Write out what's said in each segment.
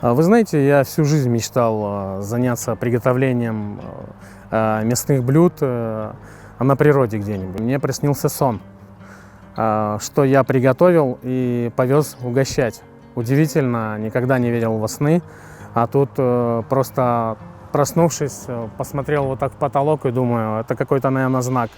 Вы знаете, я всю жизнь мечтал заняться приготовлением мясных блюд на природе где-нибудь. Мне приснился сон, что я приготовил и повез угощать. Удивительно, никогда не видел во сны, а тут просто проснувшись, посмотрел вот так в потолок и думаю, это какой-то, наверное, знак.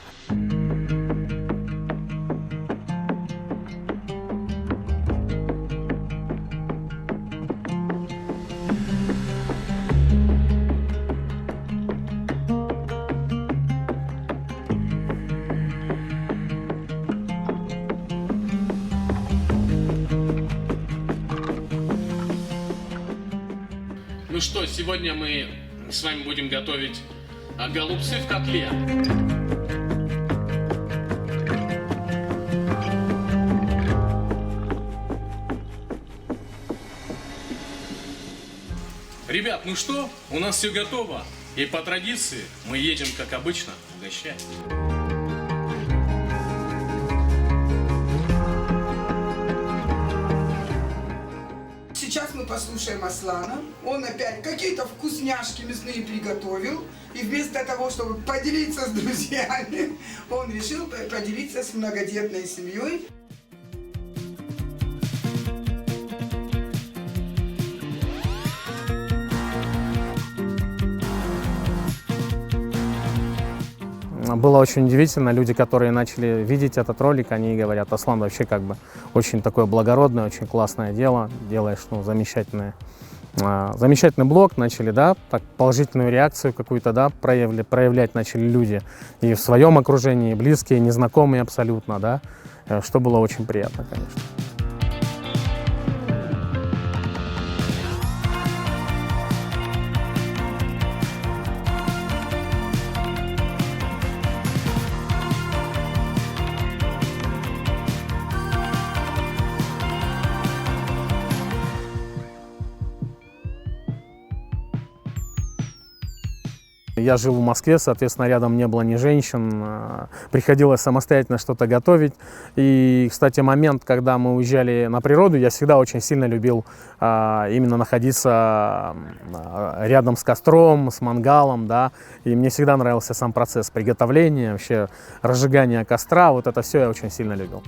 Ну что, сегодня мы с вами будем готовить голубцы в котле. Ребят, ну что, у нас все готово. И по традиции мы едем, как обычно, угощать. Сейчас мы послушаем Аслана. Он опять какие-то вкусняшки мясные приготовил. И вместо того, чтобы поделиться с друзьями, он решил поделиться с многодетной семьей. Было очень удивительно, люди, которые начали видеть этот ролик, они говорят, Аслан, вообще как бы очень такое благородное, очень классное дело, делаешь, замечательный блог, начали, да, так положительную реакцию какую-то, да, проявлять начали люди и в своем окружении, и близкие, и незнакомые абсолютно, да, что было очень приятно, конечно. Я жил в Москве, соответственно, рядом не было ни женщин, приходилось самостоятельно что-то готовить. И, кстати, момент, когда мы уезжали на природу, я всегда очень сильно любил именно находиться рядом с костром, с мангалом, да, и мне всегда нравился сам процесс приготовления, вообще разжигания костра, вот это все я очень сильно любил.